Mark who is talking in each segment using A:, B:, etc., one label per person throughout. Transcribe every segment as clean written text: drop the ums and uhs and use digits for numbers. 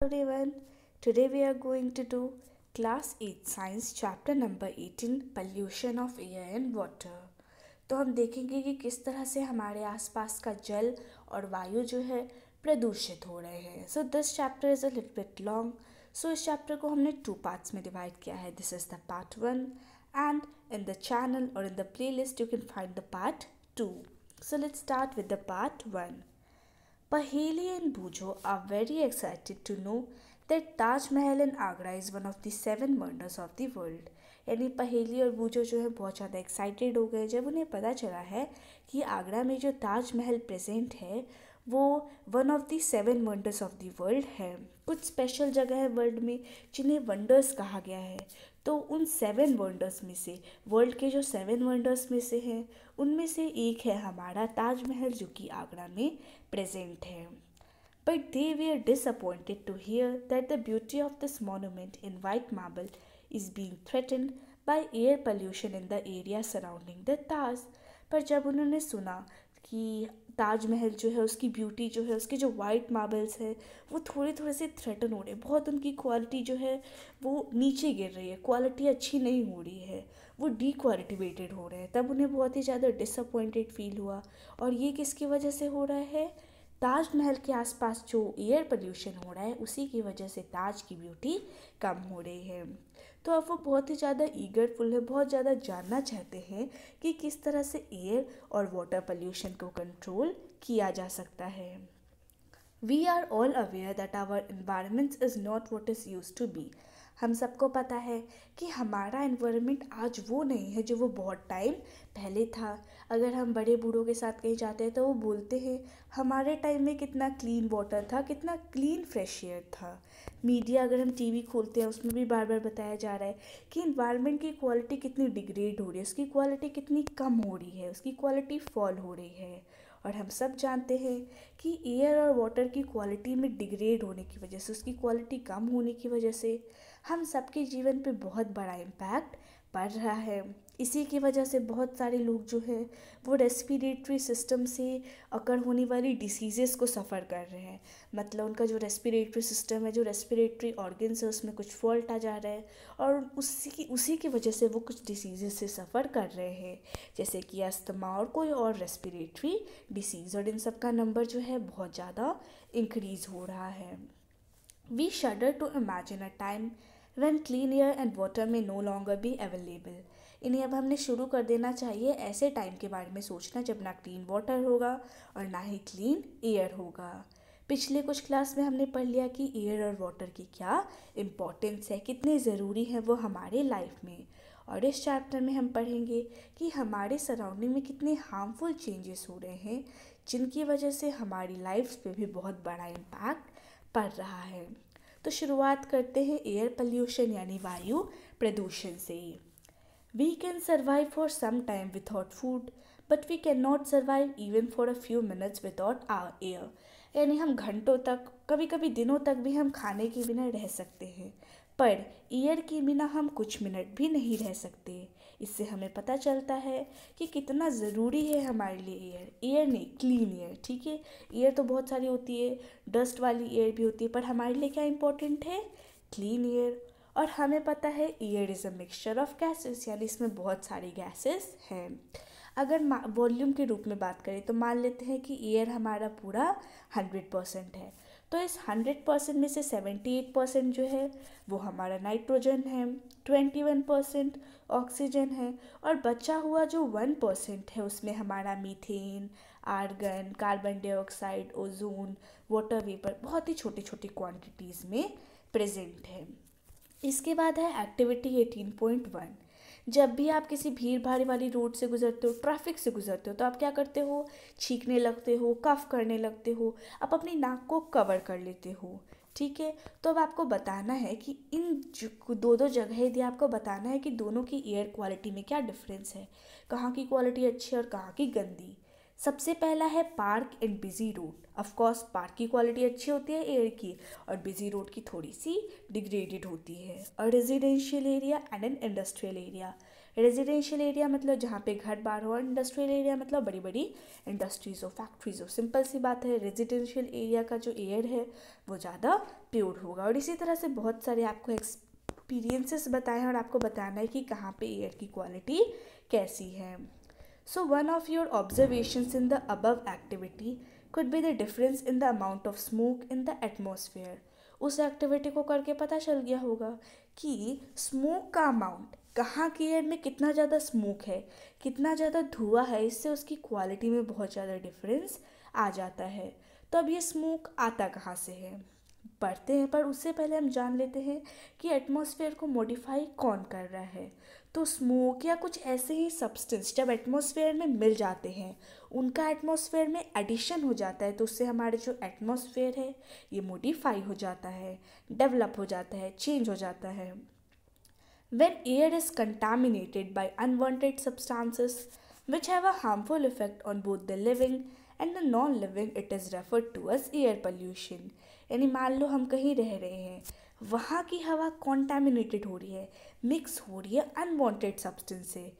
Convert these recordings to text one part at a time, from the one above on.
A: Everyone, today we are going to do class 8 science chapter number 18 pollution of air and water। तो हम देखेंगे कि किस तरह से हमारे आसपास का जल और वायु जो है प्रदूषित हो रहे हैं। So this chapter is a little bit long. So इस चैप्टर को हमने 2 पार्ट्स में डिवाइड किया है। This is the part 1 and in the channel और in the playlist you can find the part 2। So let's start with the part 1। Paheli and Bujo are very excited to know that Taj Mahal in Agra is one of the 7 wonders of the world। यानी पहेली और बूझो जो है बहुत ज़्यादा excited हो गए जब उन्हें पता चला है कि आगरा में जो ताज महल प्रेजेंट है वो one of the 7 wonders of the world है। कुछ स्पेशल जगह है वर्ल्ड में जिन्हें वंडर्स कहा गया है। तो उन 7 वंडर्स में से वर्ल्ड के जो 7 वंडर्स में से हैं उनमें से एक है हमारा ताजमहल जो कि आगरा में प्रेजेंट है। But they were disappointed to hear that the beauty of this monument in white marble is being threatened by air pollution in the area surrounding the Taj। पर जब उन्होंने सुना कि ताजमहल जो है उसकी ब्यूटी जो है उसके जो वाइट मार्बल्स है वो थोड़े थोड़े से थ्रेटन हो रहे हैं, बहुत उनकी क्वालिटी जो है वो नीचे गिर रही है, क्वालिटी अच्छी नहीं हो रही है, वो डीक्वालिटिवेटेड हो रहे हैं, तब उन्हें बहुत ही ज़्यादा डिसअपॉइंटेड फील हुआ। और ये किसकी वजह से हो रहा है? ताजमहल के आसपास जो एयर पोल्यूशन हो रहा है उसी की वजह से ताज की ब्यूटी कम हो रही है। तो अब वो बहुत ही ज़्यादा ईगरफुल है, बहुत ज़्यादा जानना चाहते हैं कि किस तरह से एयर और वाटर पोल्यूशन को कंट्रोल किया जा सकता है। We are all aware that our environment is not what is use to be. हम सबको पता है कि हमारा इन्वायरमेंट आज वो नहीं है जो वो बहुत टाइम पहले था। अगर हम बड़े बूढ़ों के साथ कहीं जाते हैं तो वो बोलते हैं हमारे टाइम में कितना क्लीन वाटर था, कितना क्लीन फ्रेश एयर था। मीडिया अगर हम टीवी खोलते हैं उसमें भी बार बार बताया जा रहा है कि इन्वायरमेंट की क्वालिटी कितनी डिग्रेड हो रही है, उसकी क्वालिटी कितनी कम हो रही है, उसकी क्वालिटी फॉल हो रही है। और हम सब जानते हैं कि एयर और वाटर की क्वालिटी में डिग्रेड होने की वजह से, उसकी क्वालिटी कम होने की वजह से हम सबके जीवन पे बहुत बड़ा इम्पैक्ट पड़ रहा है। इसी की वजह से बहुत सारे लोग जो हैं वो रेस्पिरेटरी सिस्टम से अकर होने वाली डिसीज़ेस को सफ़र कर रहे हैं। मतलब उनका जो रेस्पिरेटरी सिस्टम है, जो रेस्पिरेटरी ऑर्गन्स है उसमें कुछ फॉल्ट आ जा रहा है और उसी की वजह से वो कुछ डिसीज़ेस से सफ़र कर रहे हैं, जैसे कि अस्थमा और कोई और रेस्पिरेटरी डिसीज़। और इन सब का नंबर जो है बहुत ज़्यादा इंक्रीज़ हो रहा है। We shudder to imagine a time when clean air and water may no longer be available। इन्हें अब हमने शुरू कर देना चाहिए ऐसे टाइम के बारे में सोचना जब ना क्लीन वाटर होगा और ना ही क्लीन एयर होगा। पिछले कुछ क्लास में हमने पढ़ लिया कि एयर और वाटर की क्या इम्पोर्टेंस है, कितने ज़रूरी है वो हमारे लाइफ में। और इस चैप्टर में हम पढ़ेंगे कि हमारे सराउंडिंग में कितने हार्मफुल चेंजेस हो रहे हैं जिनकी वजह से हमारी लाइफ पे भी बहुत बड़ा इम्पैक्ट पड़ रहा है। तो शुरुआत करते हैं एयर पोल्यूशन यानी वायु प्रदूषण से। We can survive for some time without food but we can not survive even for a few minutes without our air. यानी हम घंटों तक, कभी कभी दिनों तक भी हम खाने के बिना रह सकते हैं, पर एयर के बिना हम कुछ मिनट भी नहीं रह सकते। इससे हमें पता चलता है कि कितना ज़रूरी है हमारे लिए एयर नहीं, क्लीन एयर। ठीक है, एयर तो बहुत सारी होती है, डस्ट वाली एयर भी होती है, पर हमारे लिए क्या इम्पोर्टेंट है? Clean air. और हमें पता है air is a mixture of gases, यानी इसमें बहुत सारी गैसेस हैं। अगर वॉल्यूम के रूप में बात करें तो मान लेते हैं कि एयर हमारा पूरा 100% है, तो इस 100% में से 78% जो है वो हमारा नाइट्रोजन है, 21% ऑक्सीजन है, और बचा हुआ जो 1% है उसमें हमारा methane, argon, carbon dioxide, ozone, water vapour बहुत ही छोटी छोटी क्वांटिटीज़ में प्रेजेंट है। इसके बाद है एक्टिविटी 18.1। जब भी आप किसी भीड़ भाड़ वाली रोड से गुजरते हो, ट्रैफिक से गुजरते हो, तो आप क्या करते हो? छींकने लगते हो, कफ करने लगते हो, आप अपनी नाक को कवर कर लेते हो। ठीक है, तो अब आपको बताना है कि इन दो दो जगह दी आपको बताना है कि दोनों की एयर क्वालिटी में क्या डिफरेंस है, कहाँ की क्वालिटी अच्छी है और कहाँ की गंदी। सबसे पहला है park and busy road. Of course park की क्वालिटी अच्छी होती है एयर की, और बिजी रोड की थोड़ी सी डिग्रेडेड होती है। और residential area and an industrial area. Residential area मतलब जहाँ पे घर बार हो, और इंडस्ट्रियल एरिया मतलब बड़ी बड़ी इंडस्ट्रीज हो, फैक्ट्रीज हो। सिंपल सी बात है, रेजिडेंशियल एरिया का जो एयर है वो ज़्यादा प्योर होगा। और इसी तरह से बहुत सारे आपको एक्सपीरियंसेस बताए हैं और आपको बताना है कि कहाँ पे एयर की क्वालिटी कैसी है। So one of your observations in the above activity could be the difference in the amount of smoke in the atmosphere. उस एक्टिविटी को करके पता चल गया होगा कि स्मोक का अमाउंट, कहाँ की एयर में कितना ज़्यादा स्मोक है, कितना ज़्यादा धुआं है, इससे उसकी क्वालिटी में बहुत ज़्यादा डिफरेंस आ जाता है। तो अब ये स्मोक आता कहाँ से है पढ़ते हैं, पर उससे पहले हम जान लेते हैं कि एटमॉस्फेयर को मॉडिफाई कौन कर रहा है। तो स्मोक या कुछ ऐसे ही सब्सटेंस जब एटमॉस्फेयर में मिल जाते हैं, उनका एटमॉस्फेयर में एडिशन हो जाता है, तो उससे हमारे जो एटमॉस्फेयर है ये मॉडिफाई हो जाता है, डेवलप हो जाता है, चेंज हो जाता है। When air is contaminated by unwanted substances which have a harmful effect on both the living and the non-living, it is referred to as air pollution. यानी मान लो हम कहीं रह रहे हैं, वहाँ की हवा कॉन्टामिनेटेड हो रही है, मिक्स हो रही है अनवांटेड सब्सटेंस से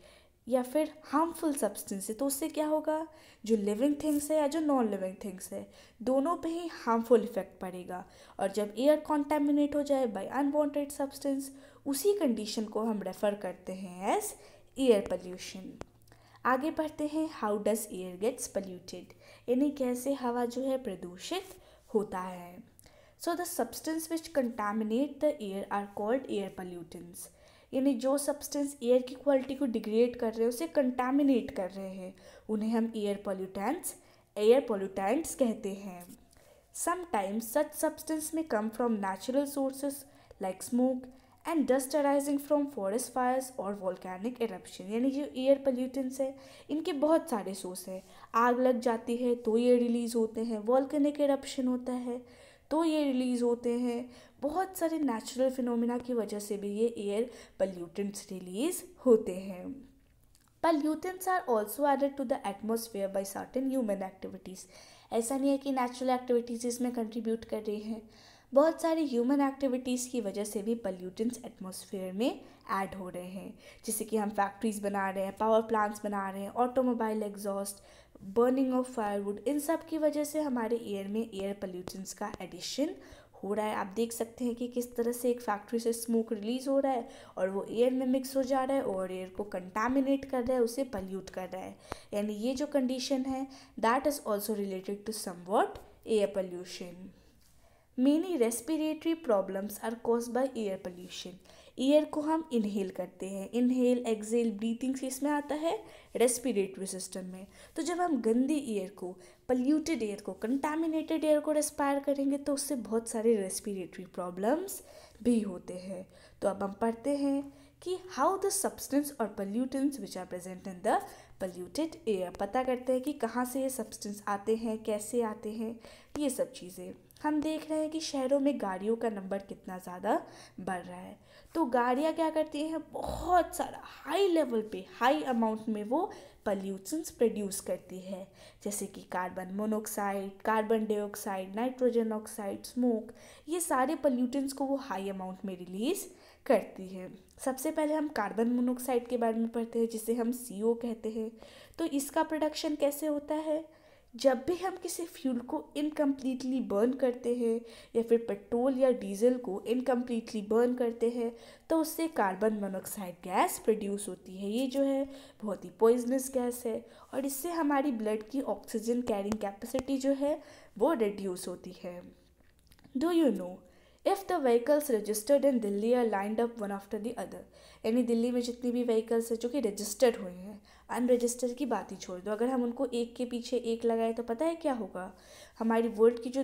A: या फिर हार्मफुल सब्सटेंस से, तो उससे क्या होगा, जो लिविंग थिंग्स है या जो नॉन लिविंग थिंग्स है, दोनों पे ही हार्मफुल इफेक्ट पड़ेगा। और जब एयर कॉन्टामिनेट हो जाए बाय अनवांटेड सब्सटेंस, उसी कंडीशन को हम रेफ़र करते हैं एज एयर पोल्यूशन। आगे बढ़ते हैं, how does air gets polluted, यानी कैसे हवा जो है प्रदूषित होता है। So the substance which contaminate the air are called air pollutants, यानी जो सब्सटेंस एयर की क्वालिटी को डिग्रेड कर रहे हैं, उसे कंटामिनेट कर रहे हैं, उन्हें हम एयर पोल्यूटेंट्स कहते हैं। समटाइम्स सच सब्सटेंस में come from natural sources like smoke and dust arising from forest fires और वॉल्केनिक इरप्शन, यानी जो एयर पोल्यूटेंट्स है इनके बहुत सारे सोर्स हैं। आग लग जाती है तो ये रिलीज़ होते हैं, वॉल्केनिक इरप्शन होता है तो ये रिलीज़ होते हैं, बहुत सारे नेचुरल फिनोमिना की वजह से भी ये एयर पोल्यूटेंट्स रिलीज़ होते हैं। Pollutants are also added to the atmosphere by certain human activities. ऐसा नहीं है कि नेचुरल एक्टिविटीज़ इसमें कंट्रीब्यूट कर रही हैं, बहुत सारी ह्यूमन एक्टिविटीज़ की वजह से भी पोल्यूटेंट्स एटमॉस्फेयर में ऐड हो रहे हैं। जैसे कि हम फैक्ट्रीज़ बना रहे हैं, पावर प्लांट्स बना रहे हैं, automobile exhaust, burning of firewood, इन सब की वजह से हमारे एयर में एयर पोल्यूटेंट्स का एडिशन हो रहा है। आप देख सकते हैं कि किस तरह से एक फैक्ट्री से स्मोक रिलीज़ हो रहा है और वो एयर में मिक्स हो जा रहा है और एयर को कंटामिनेट कर रहा है, उसे पल्यूट कर रहा है। यानी ये जो कंडीशन है that is also related to somewhat air pollution. Many respiratory problems are caused by air pollution. Air को हम इनहेल करते हैं, इनहेल एक्सेल ब्रीथिंग से इसमें आता है रेस्पिरेटरी सिस्टम में। तो जब हम गंदी एयर को, पोल्यूटेड एयर को, कंटामिनेटेड एयर को रेस्पायर करेंगे तो उससे बहुत सारे रेस्पिरेटरी प्रॉब्लम्स भी होते हैं। तो अब हम पढ़ते हैं कि हाउ द सब्सटेंस और pollutants which are present in the polluted air, पता करते हैं कि कहाँ से ये सब्सटेंस आते हैं, कैसे आते हैं, ये सब चीज़ें। हम देख रहे हैं कि शहरों में गाड़ियों का नंबर कितना ज़्यादा बढ़ रहा है, तो गाड़ियाँ क्या करती हैं, बहुत सारा हाई लेवल पे, हाई अमाउंट में वो पॉल्यूशंस प्रोड्यूस करती है, जैसे कि carbon monoxide, carbon dioxide, nitrogen oxide, smoke, ये सारे पॉल्यूटेंट्स को वो हाई अमाउंट में रिलीज़ करती है। सबसे पहले हम कार्बन मोनोऑक्साइड के बारे में पढ़ते हैं, जिसे हम CO कहते हैं। तो इसका प्रोडक्शन कैसे होता है, जब भी हम किसी फ्यूल को इनकम्प्लीटली बर्न करते हैं या फिर पेट्रोल या डीजल को इनकम्प्लीटली बर्न करते हैं, तो उससे कार्बन मोनोऑक्साइड गैस प्रोड्यूस होती है। ये जो है बहुत ही पॉइजनस गैस है और इससे हमारी ब्लड की ऑक्सीजन कैरिंग कैपेसिटी जो है वो रिड्यूस होती है। Do you know if the vehicles registered in Delhi are lined up one after the other, यानी दिल्ली में जितनी भी व्हीकल्स है जो कि रजिस्टर्ड हुए हैं, अनरजिस्टर्ड की बात ही छोड़ दो, अगर हम उनको एक के पीछे एक लगाए तो पता है क्या होगा, हमारी वर्ल्ड की जो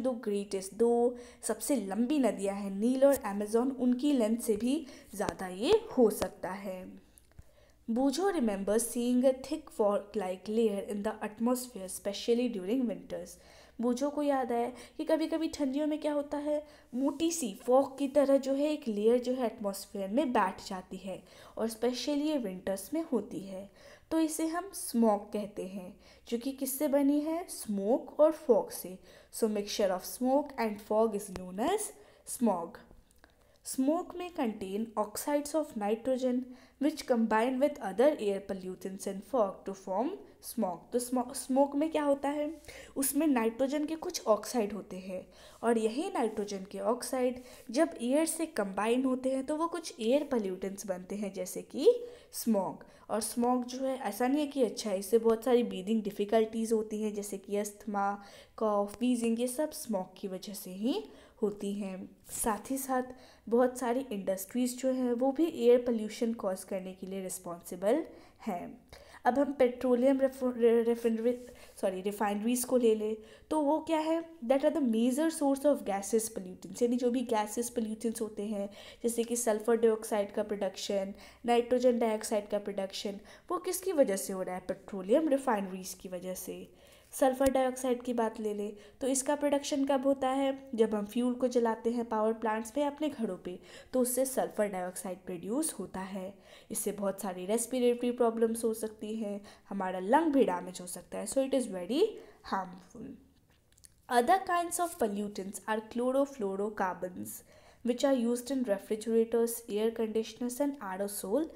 A: दो सबसे लंबी नदियां हैं, नील और अमेजोन, उनकी लेंथ से भी ज़्यादा ये हो सकता है। Boojho remembers seeing a thick fog like layer in the atmosphere especially during winters. Boojho को याद आया कि कभी कभी ठंडियों में क्या होता है, मोटी सी फॉग की तरह जो है एक लेयर जो है एटमॉस्फेयर में बैठ जाती है और स्पेशली ये विंटर्स में होती है, तो इसे हम स्मॉग कहते हैं, जो कि किससे बनी है, स्मोक और फॉग से। So mixture of smoke and fog is known as smog. Smoke may contain oxides of nitrogen which combine with other air pollutants and fog to form smog. तो स्मोक में क्या होता है, उसमें नाइट्रोजन के कुछ ऑक्साइड होते हैं और यही नाइट्रोजन के ऑक्साइड जब एयर से कंबाइन होते हैं तो वो कुछ एयर पोल्यूटेंट्स बनते हैं जैसे कि स्मॉग। और स्मॉग जो है ऐसा नहीं है कि अच्छा है, इससे बहुत सारी ब्रीदिंग डिफ़िकल्टीज़ होती हैं जैसे कि अस्थमा, कॉफ, वीजिंग, ये सब स्मॉग की वजह से ही होती हैं। साथ ही साथ बहुत सारी इंडस्ट्रीज़ जो हैं वो भी एयर पोल्यूशन कॉज करने के लिए रिस्पॉन्सिबल हैं। अब हम पेट्रोलियम रिफाइनरीज को ले लें तो वो क्या है, that are the major source of gases pollutants, यानी जो भी गैसेस पोल्यूटेंट्स होते हैं जैसे कि सल्फर डाइऑक्साइड का प्रोडक्शन, नाइट्रोजन डाइऑक्साइड का प्रोडक्शन, वो किसकी वजह से हो रहा है, पेट्रोलियम रिफाइनरीज की वजह से। सल्फ़र डाइऑक्साइड की बात ले लें तो इसका प्रोडक्शन कब होता है, जब हम फ्यूल को जलाते हैं पावर प्लांट्स में अपने घरों पे, तो उससे सल्फ़र डाइऑक्साइड प्रोड्यूस होता है। इससे बहुत सारी रेस्पिरेटरी प्रॉब्लम्स हो सकती हैं, हमारा लंग भी डैमेज हो सकता है, so it is very harmful. Other kinds of pollutants are chlorofluorocarbons, which are used in refrigerators, air conditioners and aerosol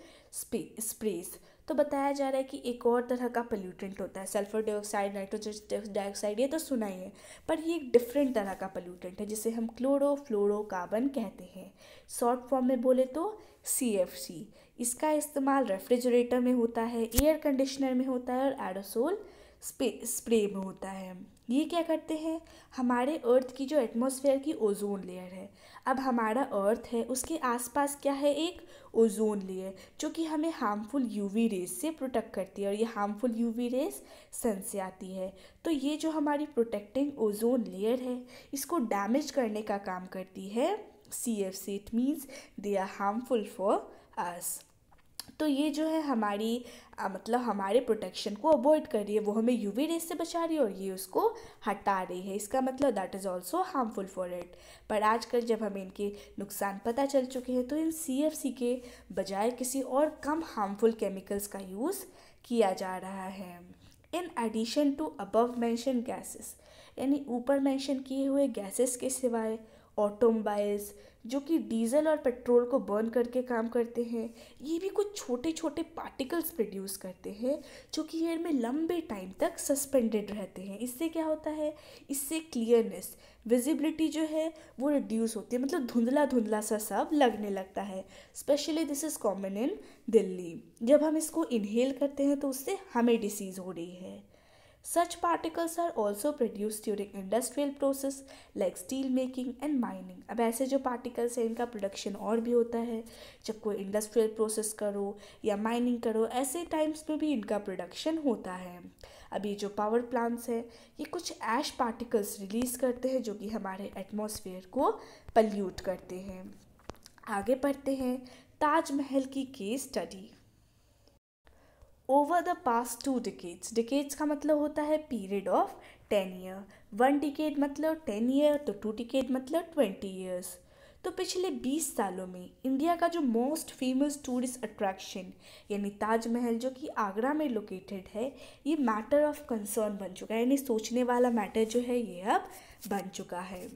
A: sprays। तो बताया जा रहा है कि एक और तरह का पोल्यूटेंट होता है, सल्फर डाइऑक्साइड, नाइट्रोजन डाइऑक्साइड, ये तो सुना ही है, पर ये एक डिफरेंट तरह का पोल्यूटेंट है जिसे हम क्लोरोफ्लोरोकार्बन कहते हैं। शॉर्ट फॉर्म में बोले तो CFC। इसका इस्तेमाल रेफ्रिजरेटर में होता है, एयर कंडीशनर में होता है और एरोसोल स्प्रे में होता है। ये क्या करते हैं, हमारे अर्थ की जो एटमॉस्फेयर की ओजोन लेयर है, अब हमारा अर्थ है उसके आसपास क्या है, एक ओजोन लेयर जो कि हमें हार्मफुल यूवी रेज से प्रोटेक्ट करती है और ये हार्मफुल यूवी रेज सन से आती है। तो ये जो हमारी प्रोटेक्टिंग ओजोन लेयर है इसको डैमेज करने का काम करती है CFC। It means they are harmful for us. तो ये जो है हमारी मतलब हमारे प्रोटेक्शन को अवॉइड कर रही है, वो हमें यूवी रेस से बचा रही है और ये उसको हटा रही है, इसका मतलब that is also harmful for it. पर आजकल जब हमें इनके नुकसान पता चल चुके हैं तो इन CFC के बजाय किसी और कम हार्मफुल केमिकल्स का यूज़ किया जा रहा है। In addition to above mention gases, यानी ऊपर मेंशन किए हुए गैसेस के सिवाय ऑटोमोबाइल्स जो कि डीजल और पेट्रोल को बर्न करके काम करते हैं, ये भी कुछ छोटे छोटे पार्टिकल्स प्रोड्यूस करते हैं जो कि एयर में लंबे टाइम तक सस्पेंडेड रहते हैं। इससे क्या होता है, इससे क्लियरनेस, विजिबिलिटी जो है वो रिड्यूस होती है, मतलब धुंधला धुंधला सा सब लगने लगता है। Specially this is common in Delhi. जब हम इसको इनहेल करते हैं तो उससे हमें डिसीज़ हो रही है। Such particles are also produced during industrial process like steel making and mining। अब ऐसे जो पार्टिकल्स हैं इनका प्रोडक्शन और भी होता है जब कोई इंडस्ट्रियल प्रोसेस करो या माइनिंग करो, ऐसे टाइम्स में भी इनका प्रोडक्शन होता है। अब ये जो पावर प्लांट्स हैं ये कुछ ऐश पार्टिकल्स रिलीज़ करते हैं जो कि हमारे एटमॉस्फेयर को पल्यूट करते हैं। आगे पढ़ते हैं ताजमहल की case study. Over the past 2 decades, decades का मतलब होता है पीरियड ऑफ 10 ईयर, 1 डिकेड मतलब 10 ईयर, तो 2 डिकेड मतलब 20 ईयर्स। तो पिछले 20 सालों में इंडिया का जो मोस्ट फेमस टूरिस्ट अट्रैक्शन यानी ताजमहल जो कि आगरा में लोकेटेड है, ये मैटर ऑफ कंसर्न बन चुका है, यानी सोचने वाला मैटर जो है ये अब बन चुका है।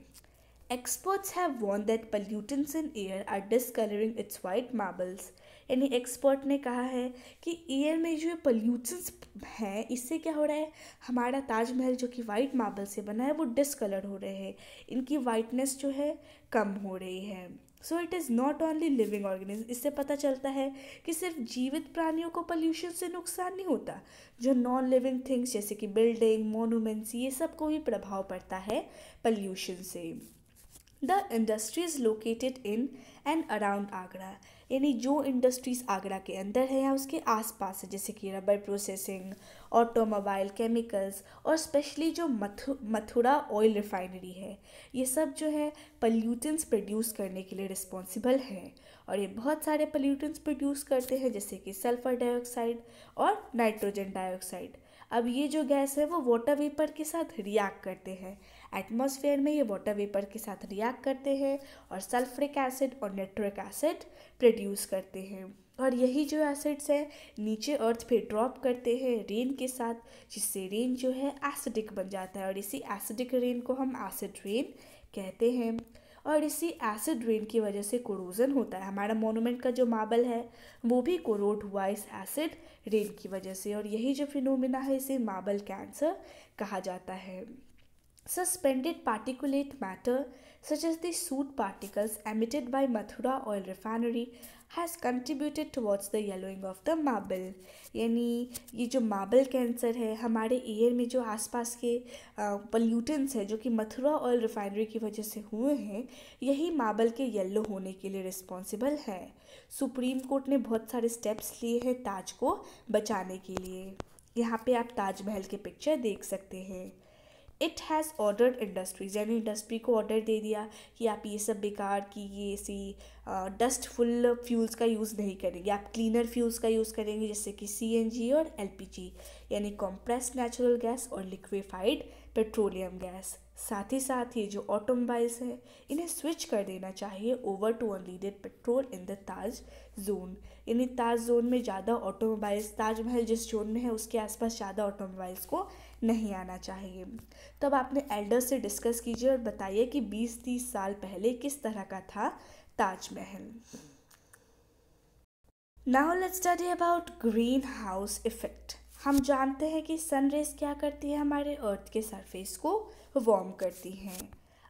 A: Experts have warned that pollutants in air are discoloring its white marbles। यानी एक्सपर्ट ने कहा है कि एयर में जो पोल्यूटेंट्स हैं इससे क्या हो रहा है, हमारा ताजमहल जो कि वाइट मार्बल से बना है वो डिसकलर हो रहे हैं, इनकी वाइटनेस जो है कम हो रही है। So it is not only living organism. इससे पता चलता है कि सिर्फ जीवित प्राणियों को पोल्यूशन से नुकसान नहीं होता, जो नॉन लिविंग थिंग्स जैसे कि बिल्डिंग, मोनूमेंट्स, ये सब को भी प्रभाव पड़ता है पोल्यूशन से। The industries located in and around Agra, यानी जो इंडस्ट्रीज़ आगरा के अंदर है या उसके आसपास है जैसे कि रबर प्रोसेसिंग, ऑटोमोबाइल, केमिकल्स और स्पेशली जो मथुरा ऑयल रिफाइनरी है, ये सब जो है पोल्यूटेंट्स प्रोड्यूस करने के लिए रिस्पॉन्सिबल हैं। और ये बहुत सारे पोल्यूटेंट्स प्रोड्यूस करते हैं जैसे कि सल्फ़र डाइऑक्साइड और नाइट्रोजन डाइऑक्साइड। अब ये जो गैस है वो वाटर वेपर के साथ रिएक्ट करते हैं, एटमॉस्फेयर में ये वाटर वेपर के साथ रिएक्ट करते हैं और सल्फ्रिक एसिड और नाइट्रिक एसिड प्रोड्यूस करते हैं। और यही जो एसिड्स हैं नीचे अर्थ पे ड्रॉप करते हैं रेन के साथ, जिससे रेन जो है एसिडिक बन जाता है और इसी एसिडिक रेन को हम एसिड रेन कहते हैं। और इसी एसिड रेन की वजह से कोरोजन होता है। हमारा मोनूमेंट का जो मार्बल है वो भी कोरोड हुआ इस एसिड रेन की वजह से, और यही जो फिनोमिना है इसे मार्बल कैंसर कहा जाता है। Suspended particulate matter, such as the soot particles emitted by Mathura oil refinery, has contributed towards the yellowing of the marble। यानी ये जो मार्बल कैंसर है, हमारे एयर में जो आसपास के पल्यूटेंट्स है जो कि मथुरा ऑयल रिफाइनरी की वजह से हुए हैं, यही मार्बल के येलो होने के लिए रिस्पॉन्सिबल है। सुप्रीम कोर्ट ने बहुत सारे स्टेप्स लिए हैं ताज को बचाने के लिए। यहाँ पे आप ताजमहल के पिक्चर देख सकते हैं। इट हैज़ ऑर्डर्ड इंडस्ट्रीज, यानी इंडस्ट्री को ऑर्डर दे दिया कि आप ये सब बेकार की ये सी डस्टफुल फ्यूल्स का यूज़ नहीं करेंगे, आप क्लीनर फ्यूल्स का यूज़ करेंगे जैसे कि CNG और LPG, यानी कॉम्प्रेस्ड नेचुरल गैस और लिक्विफाइड पेट्रोलियम गैस। साथ ही साथ ये जो ऑटोमोबाइल्स हैं इन्हें स्विच कर देना चाहिए over to unleaded petrol in the Taj zone, यानी ताज जोन में ज़्यादा ऑटोमोबाइल्स, ताजमहल जिस जोन में है उसके आसपास ज़्यादा ऑटोमोबाइल्स को नहीं आना चाहिए। तब आपने एल्डर से डिस्कस कीजिए और बताइए कि 20-30 साल पहले किस तरह का था Taj Mahal. Now let's study about green house effect. हम जानते हैं कि सन रेज क्या करती है, हमारे अर्थ के सरफेस को वार्म करती हैं।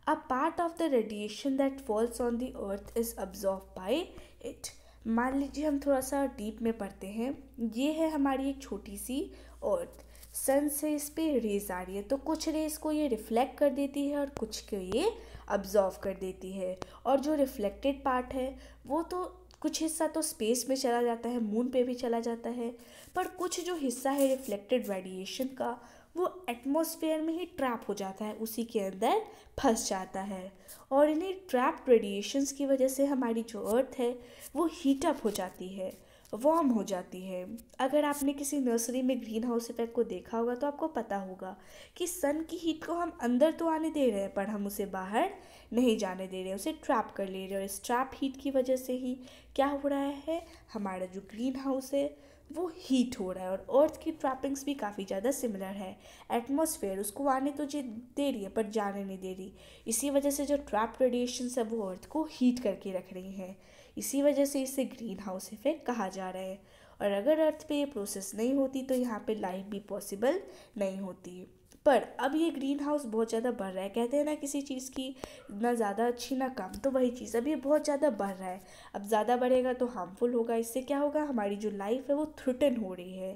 A: A part of the radiation that falls on the earth is absorb by it. मान लीजिए हम थोड़ा सा डीप में पढ़ते हैं, ये है हमारी एक छोटी सी अर्थ, सन से इस पे रेज आ रही है, तो कुछ रेज को ये रिफ्लेक्ट कर देती है और कुछ को ये अब्जॉर्व कर देती है, और जो रिफ्लेक्टेड पार्ट है वो तो कुछ हिस्सा तो स्पेस में चला जाता है, मून पे भी चला जाता है, पर कुछ जो हिस्सा है रिफ्लेक्टेड रेडिएशन का वो एटमॉस्फेयर में ही ट्रैप हो जाता है, उसी के अंदर फंस जाता है, और इन्हीं ट्रैप्ड रेडिएशंस की वजह से हमारी जो अर्थ है वो हीट अप हो जाती है, वार्म हो जाती है। अगर आपने किसी नर्सरी में ग्रीन हाउस इफेक्ट को देखा होगा तो आपको पता होगा कि सन की हीट को हम अंदर तो आने दे रहे हैं पर हम उसे बाहर नहीं जाने दे रहे हैं, उसे ट्रैप कर ले रहे हैं, और इस ट्रैप हीट की वजह से ही क्या हो रहा है, हमारा जो ग्रीन हाउस है वो हीट हो रहा है। और अर्थ की ट्रैपिंग्स भी काफ़ी ज़्यादा सिमिलर है, एटमॉस्फेयर उसको आने तो दे रही है पर जाने नहीं दे रही, इसी वजह से जो ट्रैप रेडिएशन है वो अर्थ को हीट करके रख रही हैं, इसी वजह से इसे ग्रीन हाउस इफेक्ट कहा जा रहा है। और अगर अर्थ पे ये प्रोसेस नहीं होती तो यहाँ पे लाइफ भी पॉसिबल नहीं होती। पर अब ये ग्रीन हाउस बहुत ज़्यादा बढ़ रहा है, कहते हैं ना किसी चीज़ की ना ज़्यादा अच्छी ना कम, तो वही चीज़ अब ये बहुत ज़्यादा बढ़ रहा है। अब ज़्यादा बढ़ेगा तो हार्मफुल होगा, इससे क्या होगा, हमारी जो लाइफ है वो थ्रेटन हो रही है।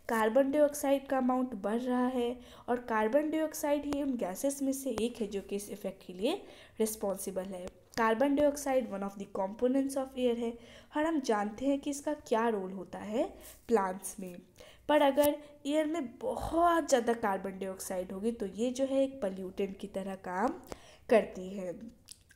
A: कार्बन डाइऑक्साइड का अमाउंट बढ़ रहा है, और कार्बन डाइऑक्साइड ही उन गैसेस में से एक है जो कि इस इफेक्ट के लिए रिस्पॉन्सिबल है। Carbon dioxide one of the components of air है, और हम जानते हैं कि इसका क्या रोल होता है प्लांट्स में। पर अगर एयर में बहुत ज़्यादा कार्बन डाइऑक्साइड होगी तो ये जो है एक पल्यूटेंट की तरह काम करती है।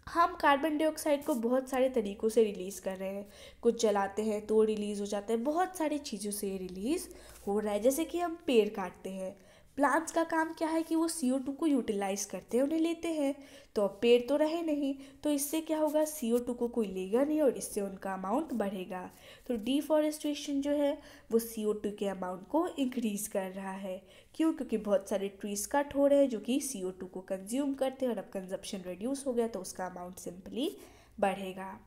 A: हम कार्बन डाइऑक्साइड को बहुत सारे तरीक़ों से रिलीज़ कर रहे हैं, कुछ जलाते हैं तो रिलीज़ हो जाता है, बहुत सारी चीज़ों से ये रिलीज़ हो रहा है। जैसे कि हम पेड़ काटते हैं, प्लांट्स का काम क्या है कि वो CO2 को यूटिलाइज़ करते हैं, उन्हें लेते हैं, तो अब पेड़ तो रहे नहीं, तो इससे क्या होगा, CO2 को कोई लेगा नहीं और इससे उनका अमाउंट बढ़ेगा। तो डिफॉरेस्टेशन जो है वो CO2 के अमाउंट को इंक्रीज़ कर रहा है। क्यों? क्योंकि बहुत सारे ट्रीज़ कट हो रहे हैं जो कि CO2 को कंज्यूम करते हैं, और अब कंजप्शन रिड्यूस हो गया तो उसका अमाउंट सिंपली बढ़ेगा।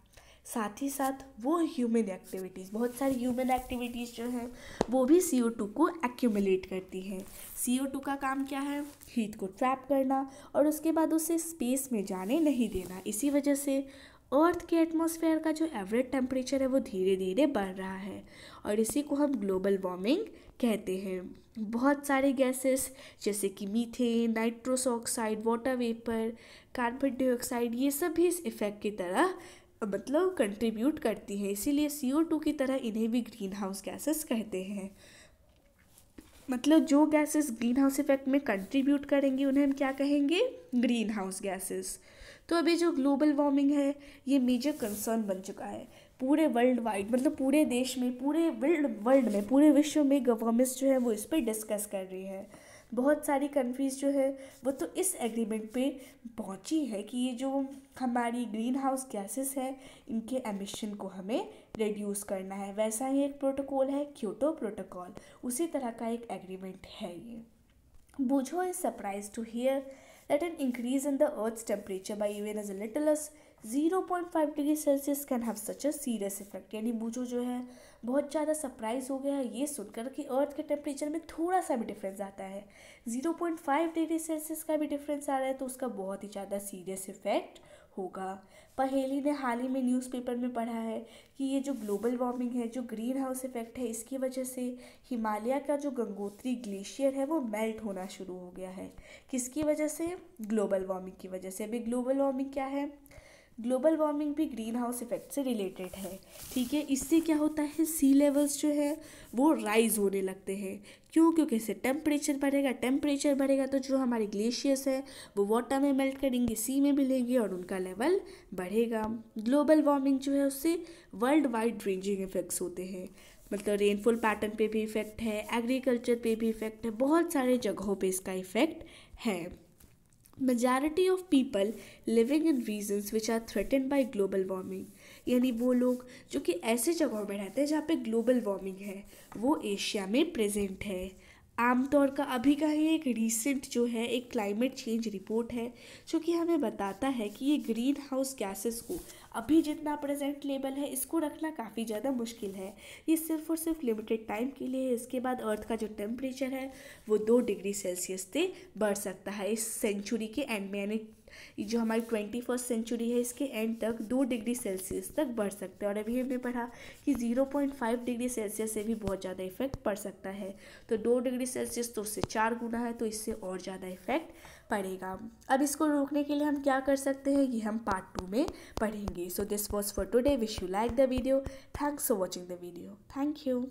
A: साथ ही साथ वो ह्यूमन एक्टिविटीज़, बहुत सारी ह्यूमन एक्टिविटीज़ जो हैं वो भी CO2 को एक्यूमुलेट करती हैं। CO2 का काम क्या है, हीट को ट्रैप करना और उसके बाद उसे स्पेस में जाने नहीं देना। इसी वजह से अर्थ के एटमॉस्फेयर का जो एवरेज टेम्परेचर है वो धीरे धीरे बढ़ रहा है, और इसी को हम ग्लोबल वार्मिंग कहते हैं। बहुत सारे गैसेस जैसे कि methane, nitrous oxide, water vapour, carbon dioxide, ये सब भी इस इफेक्ट की तरह मतलब कंट्रीब्यूट करती हैं, इसीलिए CO2 की तरह इन्हें भी ग्रीन हाउस गैसेस कहते हैं। मतलब जो गैसेस ग्रीन हाउस इफेक्ट में कंट्रीब्यूट करेंगी उन्हें हम क्या कहेंगे, ग्रीन हाउस गैसेस। तो अभी जो ग्लोबल वार्मिंग है ये मेजर कंसर्न बन चुका है पूरे वर्ल्ड वाइड, मतलब पूरे देश में, पूरे वर्ल्ड में, पूरे विश्व में गवर्नमेंट्स जो है वो इस पर डिस्कस कर रही है। बहुत सारी कंट्रीज़ जो है वो तो इस एग्रीमेंट पे पहुंची है कि ये जो हमारी ग्रीन हाउस गैसेस हैं इनके एमिशन को हमें रिड्यूस करना है। वैसा ही एक प्रोटोकॉल है क्योटो प्रोटोकॉल, उसी तरह का एक एग्रीमेंट है ये। बुझो is surprise to hear that an increase in the Earth's temperature by even as little as 0.5 degree Celsius can have such a serious effect. यानी बूझो जो है बहुत ज़्यादा सरप्राइज हो गया है ये सुनकर कि अर्थ के टेम्परेचर में थोड़ा सा भी डिफरेंस आता है, 0.5 डिग्री सेल्सियस का भी डिफरेंस आ रहा है तो उसका बहुत ही ज़्यादा सीरियस इफेक्ट होगा। पहेली ने हाल ही में न्यूज़पेपर में पढ़ा है कि ये जो ग्लोबल वार्मिंग है, जो ग्रीन हाउस इफेक्ट है, इसकी वजह से हिमालय का जो गंगोत्री ग्लेशियर है वो मेल्ट होना शुरू हो गया है। किसकी वजह से? ग्लोबल वार्मिंग की वजह से। अभी ग्लोबल वार्मिंग क्या है? ग्लोबल वार्मिंग भी ग्रीन हाउस इफेक्ट से रिलेटेड है, ठीक है। इससे क्या होता है, सी लेवल्स जो है वो राइज होने लगते हैं। क्यों? क्योंकि इससे टेम्परेचर बढ़ेगा तो जो हमारे ग्लेशियर्स है वो वाटर में मेल्ट करेंगे, सी में मिलेंगे और उनका लेवल बढ़ेगा। ग्लोबल वार्मिंग जो है उससे वर्ल्ड वाइड रेंजिंग इफेक्ट्स होते हैं, मतलब रेनफॉल पैटर्न पे भी इफेक्ट है, एग्रीकल्चर पे भी इफेक्ट है, बहुत सारे जगहों पे इसका इफेक्ट है। Majority of people living in regions which are threatened by global warming, यानी वो लोग जो कि ऐसे जगहों में रहते हैं जहाँ पे ग्लोबल वार्मिंग है वो एशिया में प्रेजेंट है। आमतौर का अभी का ही एक रीसेंट जो है एक क्लाइमेट चेंज रिपोर्ट है जो कि हमें बताता है कि ये ग्रीन हाउस गैसेस को अभी जितना प्रेजेंट लेवल है इसको रखना काफ़ी ज़्यादा मुश्किल है। ये सिर्फ और सिर्फ लिमिटेड टाइम के लिए है। इसके बाद अर्थ का जो टेम्परेचर है वो 2 डिग्री सेल्सियस से बढ़ सकता है इस सेंचुरी के एंड में, यानी जो हमारी 21st सेंचुरी है इसके एंड तक 2 डिग्री सेल्सियस तक बढ़ सकते हैं। और अभी हमने पढ़ा कि 0.5 डिग्री सेल्सियस से भी बहुत ज़्यादा इफेक्ट पड़ सकता है, तो 2 डिग्री सेल्सियस तो उससे 4 गुना है, तो इससे और ज़्यादा इफेक्ट पड़ेगा। अब इसको रोकने के लिए हम क्या कर सकते हैं ये हम पार्ट 2 में पढ़ेंगे। So this was for today. Wish you like the video. Thanks for watching the video. Thank you.